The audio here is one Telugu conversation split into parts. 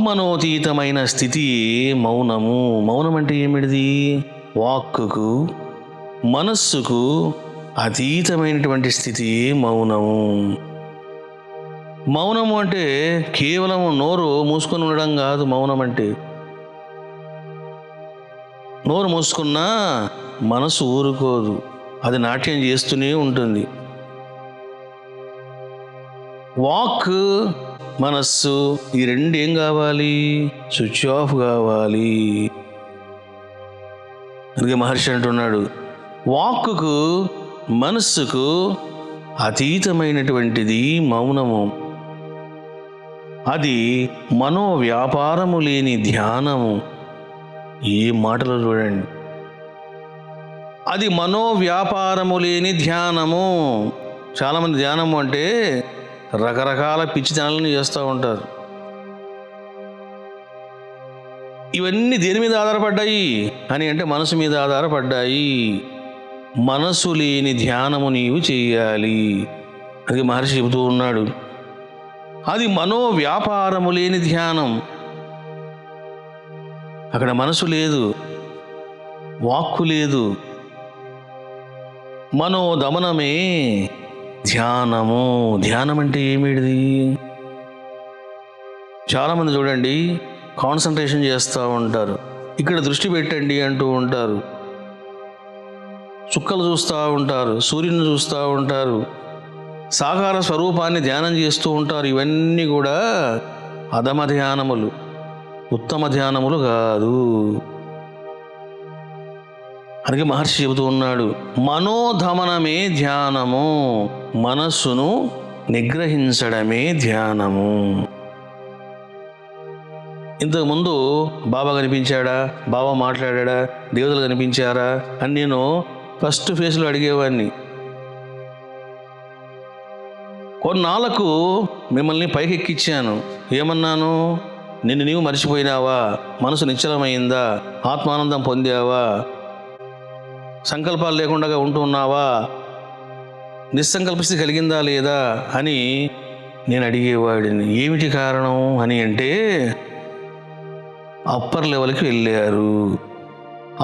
వాక్మనోతీతమైన స్థితి మౌనము. మౌనం అంటే ఏమిటిది? వాక్కుకు మనస్సుకు అతీతమైనటువంటి స్థితి మౌనము. మౌనము అంటే కేవలం నోరు మూసుకొని ఉండడం కాదు. మౌనం అంటే నోరు మూసుకున్నా మనసు ఊరుకోదు, అది నాట్యం చేస్తూనే ఉంటుంది. వాక్ మనస్సు ఈ రెండు ఏం కావాలి? స్విచ్ ఆఫ్ కావాలి. అందుకే మహర్షి అంటున్నాడు, వాక్కుకు మనస్సుకు అతీతమైనటువంటిది మౌనము. అది మనోవ్యాపారము లేని ధ్యానము. ఏ మాటలు చూడండి, అది మనోవ్యాపారము లేని ధ్యానము. చాలామంది ధ్యానము అంటే రకరకాల పిచ్చితనాలను చేస్తూ ఉంటారు. ఇవన్నీ దేని మీద ఆధారపడ్డాయి అని అంటే మనసు మీద ఆధారపడ్డాయి. మనసు లేని ధ్యానము నీవు చెయ్యాలి. అది మహర్షి చెబుతూ ఉన్నాడు, అది మనోవ్యాపారము లేని ధ్యానం. అక్కడ మనసు లేదు, వాక్కు లేదు, మనోదమనమే ధ్యానము. ధ్యానం అంటే ఏమిటిది? చాలామంది చూడండి, కాన్సన్ట్రేషన్ చేస్తూ ఉంటారు, ఇక్కడ దృష్టి పెట్టండి అంటూ ఉంటారు, చుక్కలు చూస్తూ ఉంటారు, సూర్యుని చూస్తూ ఉంటారు, సాకార స్వరూపాన్ని ధ్యానం చేస్తూ ఉంటారు. ఇవన్నీ కూడా అధమ ధ్యానములు, ఉత్తమ ధ్యానములు కాదు. అందుకే మహర్షి చెబుతూ ఉన్నాడు, మనోధమనమే ధ్యానము. మనస్సును నిగ్రహించడమే ధ్యానము. ఇంతకుముందు బాబా కనిపించాడా, బాబా మాట్లాడా, దేవతలు కనిపించారా అని నేను ఫస్ట్ ఫేజ్లో అడిగేవాడిని. కొన్నాళ్ళకు మిమ్మల్ని పైకెక్కిచ్చాను. ఏమన్నాను? నిన్ను నీవు మర్చిపోయినావా? మనసు నిశ్చలమైందా? ఆత్మానందం పొందావా? సంకల్పాలు లేకుండా ఉంటున్నావా? నిస్సంకల్పస్థితి కలిగిందా లేదా అని నేను అడిగేవాడిని. ఏమిటి కారణం అని అంటే, అప్పర్ లెవెల్కి వెళ్ళారు.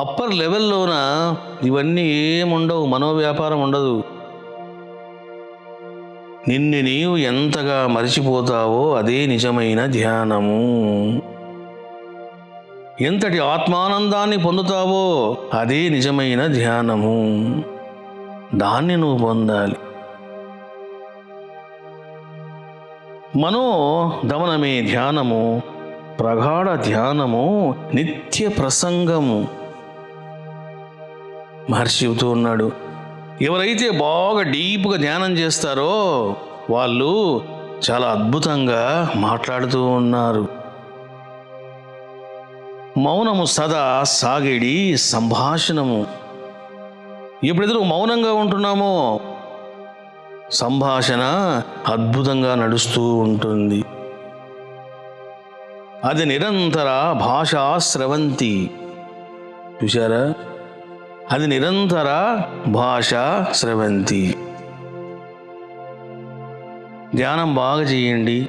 అప్పర్ లెవెల్లోన ఇవన్నీ ఏముండవు, మనోవ్యాపారం ఉండదు. నిన్ను నీవు ఎంతగా మరిచిపోతావో అదే నిజమైన ధ్యానము. ఎంతటి ఆత్మానందాన్ని పొందుతావో అదే నిజమైన ధ్యానము. దాన్ని నువ్వు పొందాలి. మనోదమనమే ధ్యానము, ప్రగాఢ ధ్యానము, నిత్య ప్రసంగము. మహర్షి చెబుతూ ఉన్నాడు, ఎవరైతే బాగా డీప్గా ధ్యానం చేస్తారో వాళ్ళు చాలా అద్భుతంగా మాట్లాడుతూ ఉన్నారు. మౌనము సదా సాగేడి సంభాషణము. ఎప్పుడెదురు మౌనంగా ఉంటున్నామో సంభాషణ అద్భుతంగా నడుస్తూ ఉంటుంది. అది నిరంతర భాషా స్రవంతి. చూశారా? అది నిరంతర భాషా స్రవంతి. ధ్యానం బాగా చేయండి.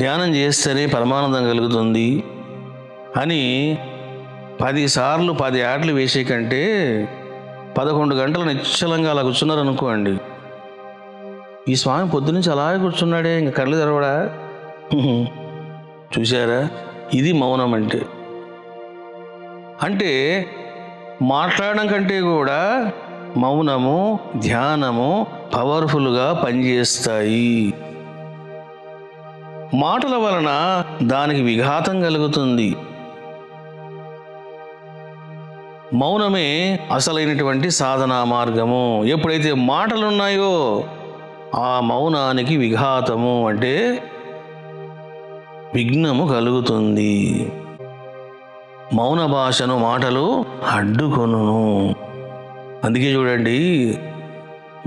ధ్యానం చేస్తేనే పరమానందం కలుగుతుంది అని 10 సార్లు 10 యాడ్లు వేసే కంటే 11 గంటలు నిశ్చలంగా అలా కూర్చున్నారు అనుకోండి. ఈ స్వామి పొద్దునుంచి అలాగే కూర్చున్నాడే, ఇంకా కళ్ళు తెరవడా? చూశారా? ఇది మౌనం అంటే. అంటే మాట్లాడడం కంటే కూడా మౌనము, ధ్యానము పవర్ఫుల్గా పనిచేస్తాయి. మాటల వలన దానికి విఘాతం కలుగుతుంది. మౌనమే అసలైనటువంటి సాధనా మార్గము. ఎప్పుడైతే మాటలున్నాయో ఆ మౌనానికి విఘాతము అంటే విఘ్నము కలుగుతుంది. మౌన భాషను మాటలు అడ్డుకొనును. అందుకే చూడండి,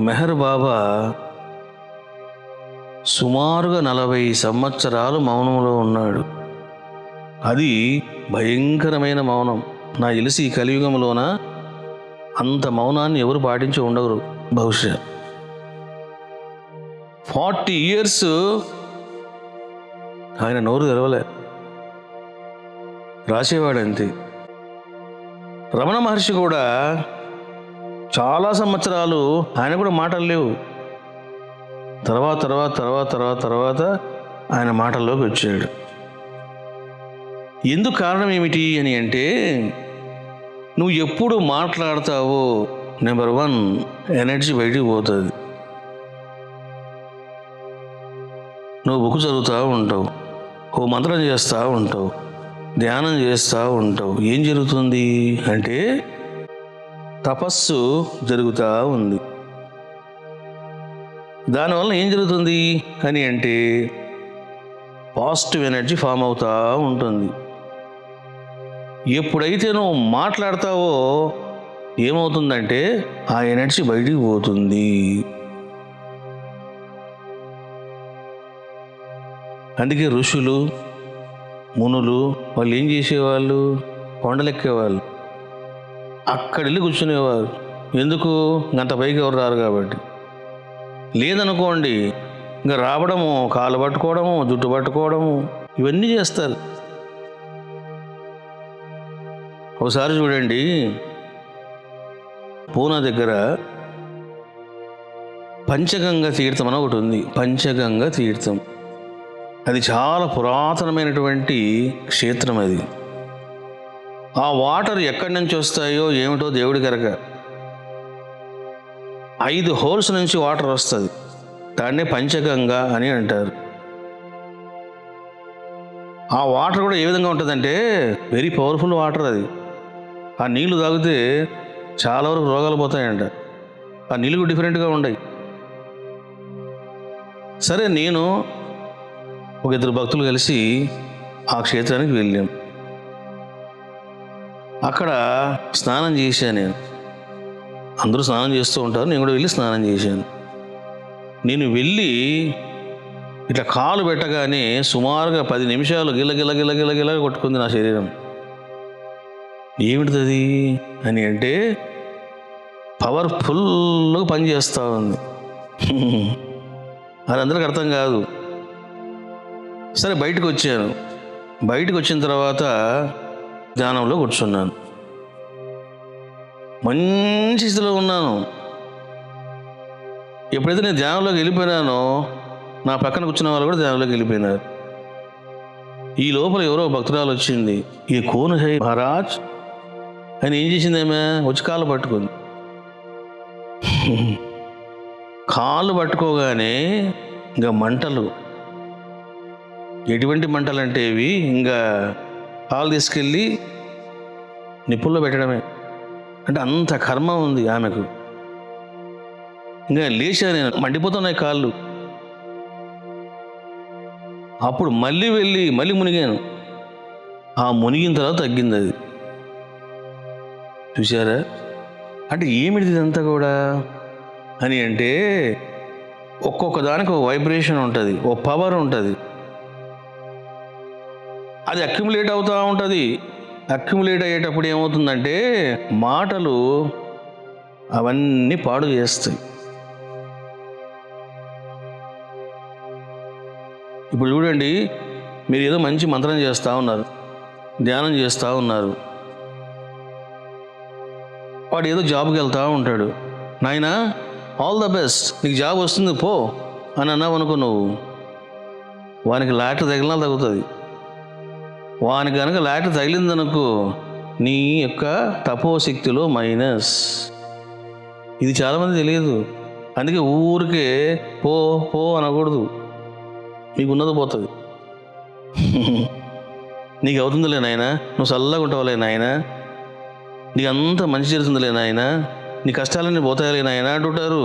మెహర్ బాబా సుమారుగా 40 సంవత్సరాలు మౌనంలో ఉన్నాడు. అది భయంకరమైన మౌనం. నా తెలిసి ఈ కలియుగంలోన అంత మౌనాన్ని ఎవరు పాటించి ఉండరు బహుశా. 40 years ఆయన నోరు తెరవలే, రాసేవాడంతే. రమణ మహర్షి కూడా చాలా సంవత్సరాలు ఆయన కూడా మాటలు లేవు. తర్వాత ఆయన మాటల్లోకి వచ్చాడు. ఎందుకు కారణం ఏమిటి అని అంటే, నువ్వు ఎప్పుడు మాట్లాడతావో నెంబర్ 1 ఎనర్జీ బయటికి పోతుంది. నువ్వు బుక్ చదువుతూ ఉంటావు, ఓ మంత్రం చేస్తూ ఉంటావు, ధ్యానం చేస్తూ ఉంటావు. ఏం జరుగుతుంది అంటే తపస్సు జరుగుతూ ఉంది. దానివల్ల ఏం జరుగుతుంది అని అంటే పాజిటివ్ ఎనర్జీ ఫామ్ అవుతూ ఉంటుంది. ఎప్పుడైతే నువ్వు మాట్లాడతావో ఏమవుతుందంటే ఆ ఎనర్జీ బయటికి పోతుంది. అందుకే ఋషులు మునులు వాళ్ళు ఏం చేసేవాళ్ళు, కొండలెక్కేవాళ్ళు, అక్కడ వెళ్ళి కూర్చునేవారు. ఎందుకు? గంట పైకి ఎవరు రారు కాబట్టి. లేదనుకోండి, ఇంకా రావడము, కాలు పట్టుకోవడము, జుట్టు పట్టుకోవడము, ఇవన్నీ చేస్తారు. ఒకసారి చూడండి, పూనా దగ్గర పంచగంగ తీర్థం అని ఒకటి ఉంది. పంచగంగ తీర్థం అది చాలా పురాతనమైనటువంటి క్షేత్రం. అది ఆ వాటర్ ఎక్కడి నుంచి వస్తాయో ఏమిటో దేవుడికి ఎరక. 5 హోల్స్ నుంచి వాటర్ వస్తుంది. దాన్నే పంచగంగ అని అంటారు. ఆ వాటర్ కూడా ఏ విధంగా ఉంటుందంటే వెరీ పవర్ఫుల్ వాటర్. అది ఆ నీళ్లు తాగితే చాలా వరకు రోగాలు పోతాయంట. ఆ నీళ్ళు డిఫరెంట్గా ఉన్నాయి. సరే, నేను ఒక 2 భక్తులు కలిసి ఆ క్షేత్రానికి వెళ్ళాం. అక్కడ స్నానం చేశాను నేను. అందరూ స్నానం చేస్తూ ఉంటారు, నేను కూడా వెళ్ళి స్నానం చేశాను. నేను వెళ్ళి ఇట్లా కాలు పెట్టగానే సుమారుగా 10 నిమిషాలు గిల కొట్టుకుంది నా శరీరం. ఏమిటిది అని అంటే పవర్ఫుల్గా పనిచేస్తూ ఉంది. అది అందరికి అర్థం కాదు. సరే, బయటకు వచ్చాను. బయటకు వచ్చిన తర్వాత ధ్యానంలో కూర్చున్నాను. మంచి స్థితిలో ఉన్నాను. ఎప్పుడైతే నేను ధ్యానంలోకి వెళ్ళిపోయినానో నా పక్కన కూర్చున్న వాళ్ళు కూడా ధ్యానంలోకి వెళ్ళిపోయినారు. ఈ లోపల ఎవరో భక్తురాలు వచ్చింది. ఈ కోన్ హై మహారాజ్ అని ఏం చేసిందేమే, వచ్చి కాళ్ళు పట్టుకుంది. కాళ్ళు పట్టుకోగానే ఇంకా మంటలు. ఎటువంటి మంటలు అంటే ఇవి, ఇంకా కాళ్ళు తీసుకెళ్ళి నిప్పుల్లో పెట్టడమే. అంటే అంత కర్మ ఉంది ఆమెకు. ఇంకా లేచా నేను, మండిపోతున్నాయి కాళ్ళు. అప్పుడు మళ్ళీ మునిగాను. ఆ మునిగిన తర్వాత తగ్గింది అది. చూసారా? అంటే ఏమిటి ఇదంతా కూడా అని అంటే ఒక్కొక్క దానికి ఒక వైబ్రేషన్ ఉంటుంది, ఓ పవర్ ఉంటుంది. అది అక్యుములేట్ అవుతూ ఉంటుంది. అక్యుములేట్ అయ్యేటప్పుడు ఏమవుతుందంటే మాటలు అవన్నీ పాడు చేస్తాయి. ఇప్పుడు చూడండి, మీరు ఏదో మంచి మంత్రం చేస్తూ ఉన్నారు, ధ్యానం చేస్తూ ఉన్నారు. వాడు ఏదో జాబ్కి వెళ్తూ ఉంటాడు. నాయనా ఆల్ ద బెస్ట్, నీకు జాబ్ వస్తుంది పో అని అన్నావు అనుకో, నువ్వు వానికి లాటరీ తగిలినా తగ్గుతుంది. వానికి కనుక లాటరీ తగిలిందనుకో నీ యొక్క తపోశక్తిలో మైనస్. ఇది చాలామంది తెలియదు. అందుకే ఊరికే పో పో అనకూడదు. మీకు ఉన్నది పోతుంది. నీకు అవుతుందిలే నాయనా, నువ్వు చల్లగా ఉంటావులే నాయనా, నీకు అంత మంచి జరుగుతుందిలే నాయనా, నీ కష్టాలన్నీ పోతాయిలే నాయనా అంటుంటారు.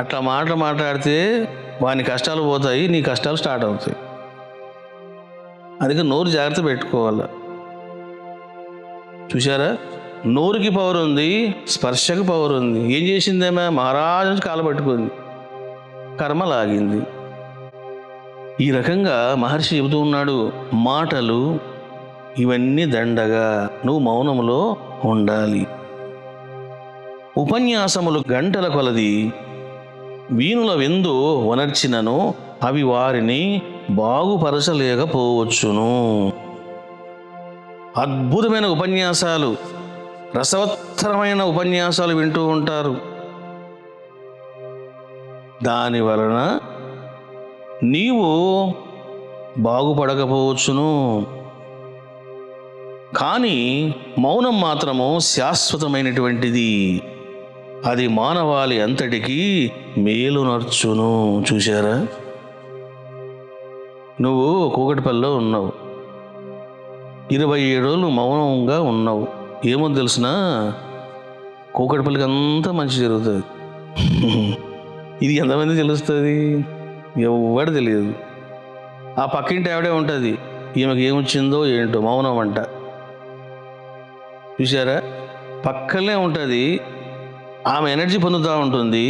అట్లా మాట్లాడితే వాని కష్టాలు పోతాయి, నీ కష్టాలు స్టార్ట్ అవుతాయి. అందుకే నోరు జాగ్రత్త పెట్టుకోవాలి. చూసారా? నోరుకి పవర్ ఉంది, స్పర్శకు పవర్ ఉంది. ఏం చేసిందేమో మహారాజు నుంచి కాలు పట్టుకుంది, కర్మ లాగింది. ఈ రకంగా మహర్షి చెబుతూ ఉన్నాడు, మాటలు ఇవన్నీ దండగా, నువ్వు మౌనంలో ఉండాలి. ఉపన్యాసములు గంటల కొలది వీణుల వెందు వనర్చినను అవి వారిని బాగుపరచలేకపోవచ్చును. అద్భుతమైన ఉపన్యాసాలు, రసవత్తరమైన ఉపన్యాసాలు వింటూ ఉంటారు. దాని వలన నీవు బాగుపడకపోవచ్చును. కానీ మౌనం మాత్రము శాశ్వతమైనటువంటిది. అది మానవాళి అంతటికీ మేలునర్చును. చూశారా? నువ్వు కూకటిపల్లిలో ఉన్నావు, 27 రోజులు మౌనంగా ఉన్నావు. ఏమో తెలిసిన కూకటిపల్లికి అంతా మంచి జరుగుతుంది. ఇది ఎంతమంది తెలుస్తుంది? ఎవరు తెలియదు. ఆ పక్కింటి ఆవిడే ఉంటుంది, ఈమెకి ఏమొచ్చిందో ఏంటో మౌనం అంట. చూసారా? పక్కనే ఉంటుంది, ఆమె ఎనర్జీ పొందుతూ ఉంటుంది,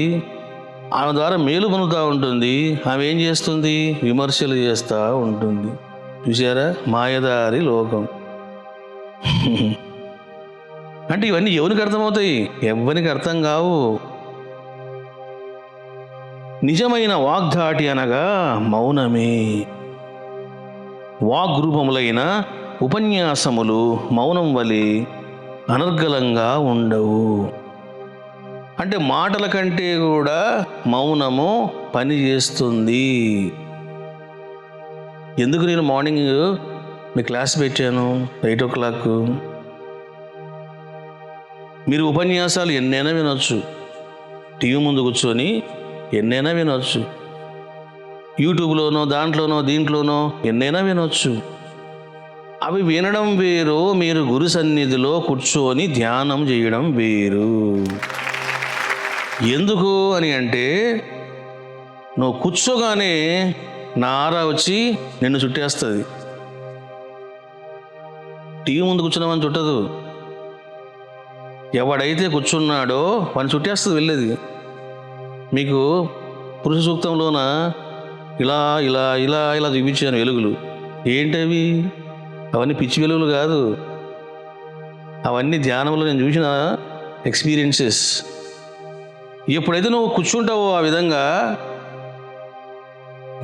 ఆమె ద్వారా మేలు పొందుతూ ఉంటుంది. ఆమె ఏం చేస్తుంది? విమర్శలు చేస్తూ ఉంటుంది. చూసారా? మాయదారి లోకం. అంటే ఇవన్నీ ఎవరికి అర్థమవుతాయి? ఎవరికి అర్థం కావు. నిజమైన వాగ్ధాటి అనగా మౌనమే. వాగ్రూపములైన ఉపన్యాసములు మౌనం వలె అనర్గళంగా ఉండవు. అంటే మాటల కంటే కూడా మౌనము పనిచేస్తుంది. ఎందుకు నేను మార్నింగ్ మీ క్లాస్ పెట్టాను 8 o'clock? మీరు ఉపన్యాసాలు ఎన్నైనా వినొచ్చు, టీవీ ముందు కూర్చొని ఎన్నైనా వినొచ్చు, యూట్యూబ్లోనో దాంట్లోనో దీంట్లోనో ఎన్నైనా వినొచ్చు. అవి వినడం వేరు, మీరు గురు సన్నిధిలో కూర్చొని ధ్యానం చేయడం వేరు. ఎందుకు అని అంటే, నువ్వు కూర్చోగానే నా ఆరా వచ్చి నిన్ను చుట్టేస్తుంది. టీవీ ముందు కూర్చున్నామని చుట్టదు. ఎవడైతే కూర్చున్నాడో వాడిని చుట్టేస్తుంది వెళ్ళేది. మీకు పురుష సూక్తంలోన ఇలా ఇలా ఇలా ఇలా చూపించాను వెలుగులు. ఏంటవి? అవన్నీ పిచ్చి వెలుగులు కాదు, అవన్నీ ధ్యానంలో నేను చూసిన ఎక్స్పీరియన్సెస్. ఎప్పుడైతే నువ్వు కూర్చుంటావో ఆ విధంగా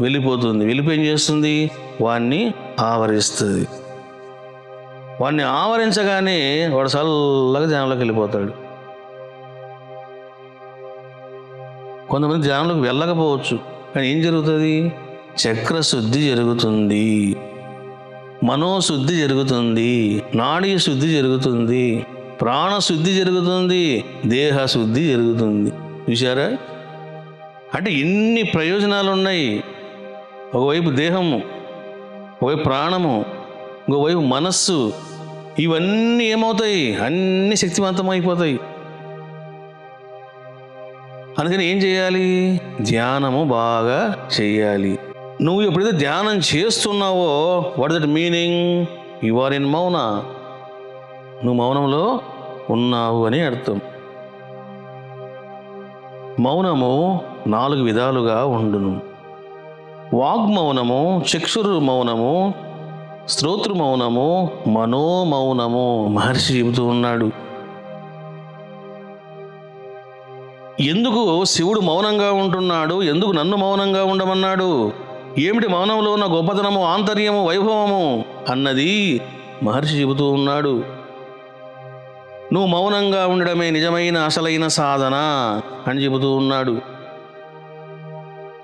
వెళ్ళిపోతుంది. వెళ్ళిపోయి ఏం చేస్తుంది? వాడిని ఆవరిస్తుంది. వాడిని ఆవరించగానే వాడు చల్లగా ధ్యానంలోకి వెళ్ళిపోతాడు. కొంతమంది ధ్యానంలోకి వెళ్ళకపోవచ్చు, కానీ ఏం జరుగుతుంది? చక్రశుద్ధి జరుగుతుంది, మనోశుద్ధి జరుగుతుంది, నాడీ శుద్ధి జరుగుతుంది, ప్రాణశుద్ధి జరుగుతుంది, దేహశుద్ధి జరుగుతుంది. చూసారా? అంటే ఇన్ని ప్రయోజనాలు ఉన్నాయి. ఒకవైపు దేహము, ఒకవైపు ప్రాణము, ఇంకోవైపు మనస్సు. ఇవన్నీ ఏమవుతాయి? అన్నీ శక్తివంతం అయిపోతాయి. అందుకని ఏం చేయాలి? ధ్యానము బాగా చేయాలి. నువ్వు ఎప్పుడైతే ధ్యానం చేస్తున్నావో, what that meaning? You are in మౌన. నువ్వు మౌనంలో ఉన్నావు అని అర్థం. మౌనము 4 విధాలుగా ఉండును. వాగ్మౌనము, చక్షురు మౌనము, శ్రోతృ మౌనము, మనోమౌనము. మహర్షి చెబుతూ ఉన్నాడు. ఎందుకు శివుడు మౌనంగా ఉంటున్నాడు? ఎందుకు నన్ను మౌనంగా ఉండమన్నాడు? ఏమిటి మౌనంలో ఉన్న గొప్పతనము, ఆంతర్యము, వైభవము అన్నది మహర్షి చెబుతూ ఉన్నాడు. నువ్వు మౌనంగా ఉండడమే నిజమైన అసలైన సాధన అని చెబుతూ ఉన్నాడు.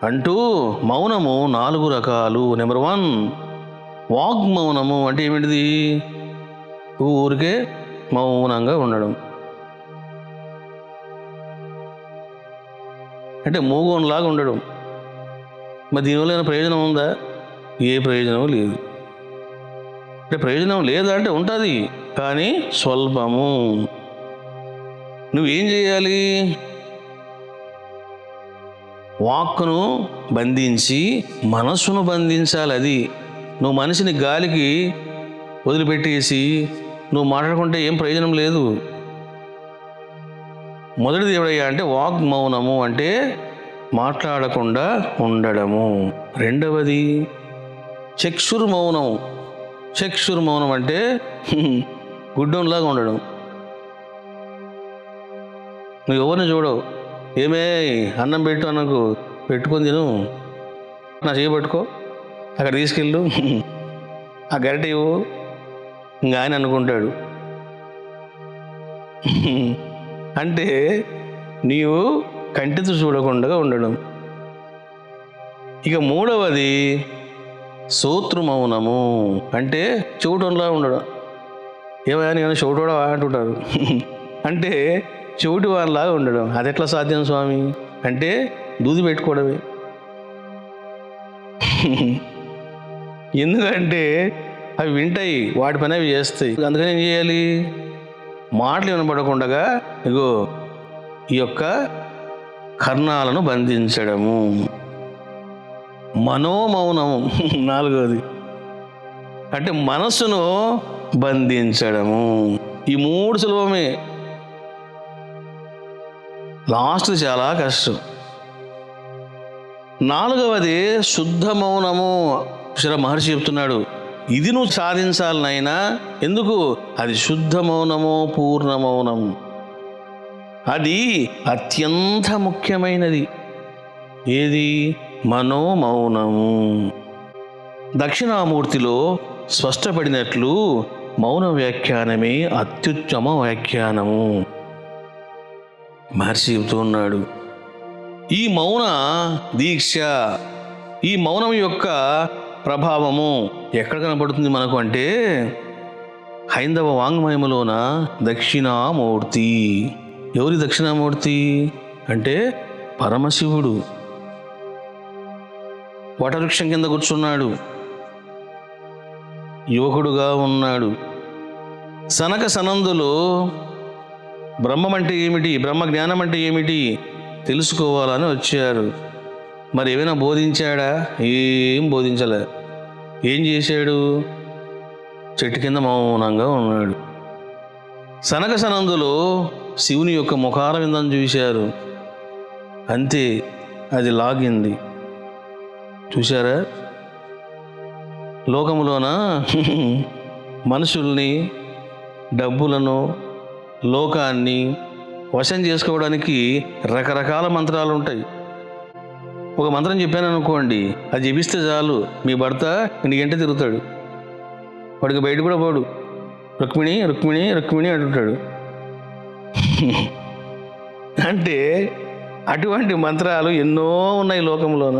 అంటూ మౌనము 4 రకాలు. నెంబర్ 1 వాగ్మౌనము అంటే ఏమిటిది? ఊరికే మౌనంగా ఉండడం. అంటే మూగోన్లాగా ఉండడం. మరి దీనివల్ల ఏమైనా ప్రయోజనం ఉందా? ఏ ప్రయోజనం లేదు. అంటే ప్రయోజనం లేదా అంటే ఉంటుంది, కానీ స్వల్పము. నువ్వేం చేయాలి? వాక్కును బంధించి మనస్సును బంధించాలి. అది నువ్వు మనిషిని గాలికి వదిలిపెట్టేసి నువ్వు మాట్లాడుకుంటే ఏం ప్రయోజనం లేదు. మొదటిది ఎవడయ్యా అంటే వాగ్మౌనము అంటే మాట్లాడకుండా ఉండడము. రెండవది చక్షుర్మౌనం. చక్షుర్మౌనం అంటే గుడ్డంలాగా ఉండడం. నువ్వు ఎవరిని చూడవు. ఏమే అన్నం పెట్టు, అన్నకు పెట్టుకొని తిను, నా చేయి పట్టుకో, అక్కడ తీసుకెళ్ళు, ఆ గరిట ఇవ్వు, ఇంకా ఆయన అనుకుంటాడు. అంటే నీవు కంటితో చూడకుండా ఉండడం. ఇక మూడవది శోతృమౌనము, అంటే చెవిటంలా ఉండడం. ఏమైనా నేను చెవిటోడా అంటుంటారు. అంటే చెవిటి వాళ్ళలాగా ఉండడం. అది ఎట్లా సాధ్యం స్వామి అంటే దూది పెట్టుకోవడమే. ఎందుకంటే అవి వింటాయి, వాటి పని అవి చేస్తాయి. అందుకని ఏం చేయాలి? మాటలు వినపడకుండా ఇగో ఈ యొక్క కర్ణాలను బంధించడము. మనోమౌనము నాలుగవది, అంటే మనస్సును బంధించడము. ఈ మూడు సులభమే, లాస్ట్ చాలా కష్టం. నాలుగవది శుద్ధ మౌనము. మహర్షి చెప్తున్నాడు, ఇది నువ్వు సాధించాలనైనా. ఎందుకు? అది శుద్ధ మౌనము, పూర్ణ మౌనము. అది అత్యంత ముఖ్యమైనది. ఏది? మనోమౌనము. దక్షిణామూర్తిలో స్పష్టపడినట్లు మౌన వ్యాఖ్యానమే అత్యుత్తమ వ్యాఖ్యానము. మహర్షి చెబుతూ ఉన్నాడు, ఈ మౌన దీక్ష, ఈ మౌనం యొక్క ప్రభావము ఎక్కడ కనపడుతుంది మనకు అంటే హైందవ వాంగ్మయములోన దక్షిణామూర్తి. ఎవరి దక్షిణామూర్తి అంటే పరమశివుడు. వటవృక్షం కింద కూర్చున్నాడు, యువకుడుగా ఉన్నాడు. సనక సనందులు బ్రహ్మం అంటే ఏమిటి, బ్రహ్మ జ్ఞానం అంటే ఏమిటి తెలుసుకోవాలని వచ్చారు. మరి ఏమైనా బోధించాడా? ఏం బోధించలే. ఏం చేశాడు? చెట్టు కింద మౌనంగా ఉన్నాడు. సనక సనందులు శివుని యొక్క ముఖార విందని చూశారు, అంతే, అది లాగింది. చూశారా? లోకములోన మనుషుల్ని, డబ్బులను, లోకాన్ని వశం చేసుకోవడానికి రకరకాల మంత్రాలు ఉంటాయి. ఒక మంత్రం చెప్పాను అనుకోండి, అది జపిస్తే చాలు, మీ భర్త ఇంటికంటే తిరుగుతాడు, వాడికి బయట కూడా పోడు. రుక్మిణి రుక్మిణి రుక్మిణి అంటుంటాడు. అంటే అటువంటి మంత్రాలు ఎన్నో ఉన్నాయి లోకంలోన.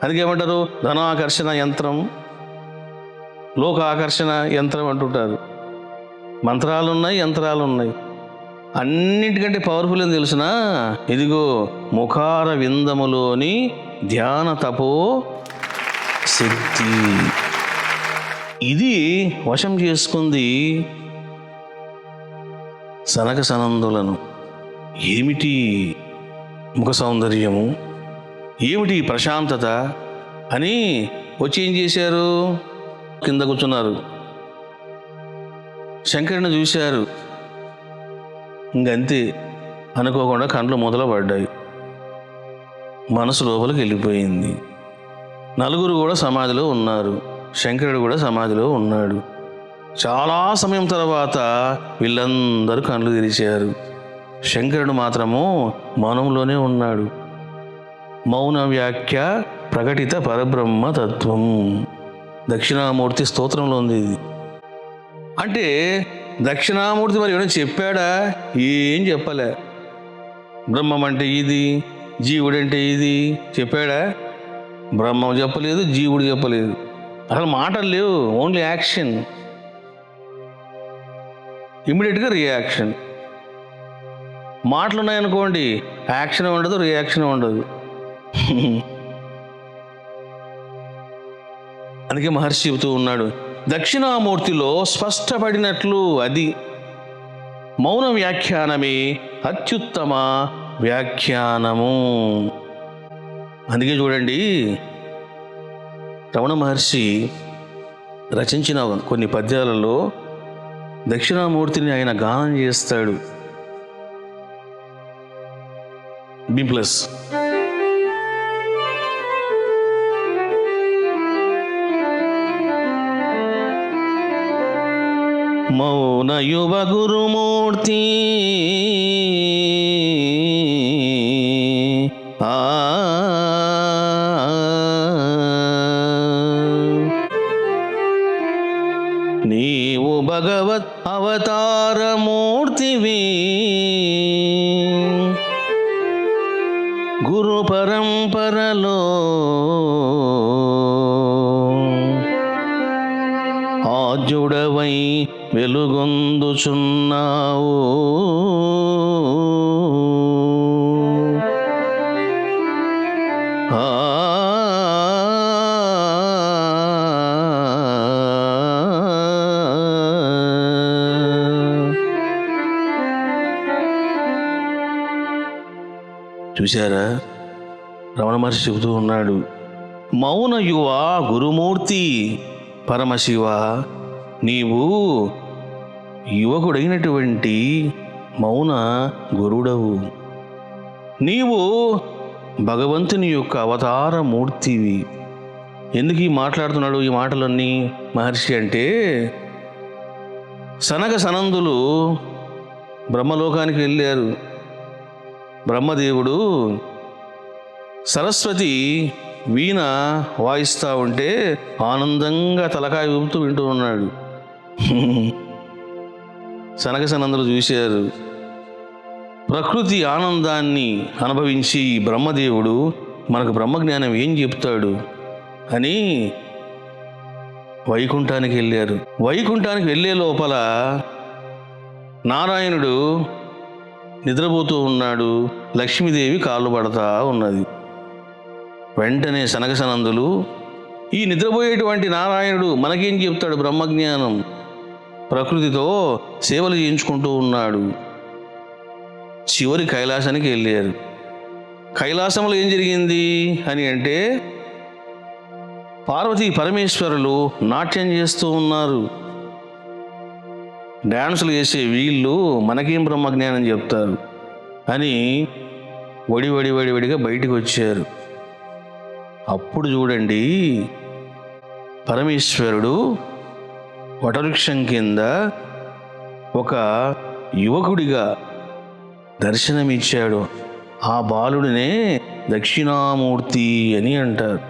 అందుకేమంటారు? ధనాకర్షణ యంత్రం, లోక ఆకర్షణ యంత్రం అంటుంటారు. మంత్రాలున్నాయి, యంత్రాలున్నాయి. అన్నిటికంటే పవర్ఫుల్ అని తెలిసిన ఇదిగో ముఖార విందములోని ధ్యాన తపో శక్తి. ఇది వశం చేసుకుంది సనక సనందులను. ఏమిటి ముఖ సౌందర్యము, ఏమిటి ప్రశాంతత అని వచ్చి ఏం చేశారు? కింద కూర్చున్నారు, శంకరుని చూశారు. ఇంకంతే, అనుకోకుండా కండ్లు మొదలు పడ్డాయి, మనసు లోపలికి వెళ్ళిపోయింది. నలుగురు కూడా సమాధిలో ఉన్నారు, శంకరుడు కూడా సమాధిలో ఉన్నాడు. చాలా సమయం తర్వాత వీళ్ళందరూ కళ్ళు తెరిచారు. శంకరుడు మాత్రము మౌనంలోనే ఉన్నాడు. మౌన వ్యాఖ్య ప్రకటిత పరబ్రహ్మ తత్వం, దక్షిణామూర్తి స్తోత్రంలో ఉంది ఇది. అంటే దక్షిణామూర్తి మరి ఏమైనా చెప్పాడా? ఏం చెప్పలే. బ్రహ్మం అంటే ఇది, జీవుడంటే ఇది చెప్పాడా? బ్రహ్మం చెప్పలేదు, జీవుడు చెప్పలేదు. అసలు మాటలు లేవు, ఓన్లీ యాక్షన్, ఇమ్మీడియట్గా రియాక్షన్. మాటలు ఉన్నాయనుకోండి, యాక్షన్ ఉండదు, రియాక్షన్ ఉండదు. అందుకే మహర్షి చెబుతూ ఉన్నాడు, దక్షిణామూర్తిలో స్పష్టపడినట్లు అది మౌన వ్యాఖ్యానమే అత్యుత్తమ వ్యాఖ్యానము. అందుకే చూడండి, రమణ మహర్షి రచించిన కొన్ని పద్యాలలో దక్షిణామూర్తిని ఆయన గానం చేస్తాడు. బి ప్లస్ మౌన యువ గురుమూర్తి నీవు భగవత్ అవతారమూర్తివి, గురు పరంపరలో ఆద్యుడవై వెలుగొందుచున్నావు. చూశారా, రమణ మహర్షి చెబుతూ ఉన్నాడు, మౌన యువ గురుమూర్తి పరమశివ, నీవు యువకుడైనటువంటి మౌన గురుడవు. నీవు భగవంతుని యొక్క అవతార మూర్తివి. ఎందుకు ఈ మాట్లాడుతున్నాడు ఈ మాటలన్నీ మహర్షి అంటే, సనక సనందులు బ్రహ్మలోకానికి వెళ్ళారు. బ్రహ్మదేవుడు సరస్వతి వీణ వాయిస్తూ ఉంటే ఆనందంగా తలకాయ ఊపుతూ వింటూ ఉన్నాడు. సనక సనందులు చూశారు. ప్రకృతి ఆనందాన్ని అనుభవించి బ్రహ్మదేవుడు మనకు బ్రహ్మజ్ఞానం ఏం చెప్తాడు అని వైకుంఠానికి వెళ్ళారు. వైకుంఠానికి వెళ్ళే లోపల నారాయణుడు నిద్రపోతూ ఉన్నాడు. లక్ష్మీదేవి కాళ్ళు పడతా ఉన్నది. వెంటనే సనక సనందులు, ఈ నిద్రపోయేటువంటి నారాయణుడు మనకేం చెప్తాడు బ్రహ్మజ్ఞానం, ప్రకృతితో సేవలు చేయించుకుంటూ ఉన్నాడు. చివరి కైలాసానికి వెళ్ళారు. కైలాసంలో ఏం జరిగింది అని అంటే, పార్వతీ పరమేశ్వరులు నాట్యం చేస్తూ ఉన్నారు. డ్యాన్సులు చేసే వీళ్ళు మనకేం బ్రహ్మజ్ఞానం చెప్తారు అని వడిగా బయటికి వచ్చారు. అప్పుడు చూడండి, పరమేశ్వరుడు వటవృక్షం కింద ఒక యువకుడిగా దర్శనమిచ్చాడు. ఆ బాలుడినే దక్షిణామూర్తి అని అంటారు.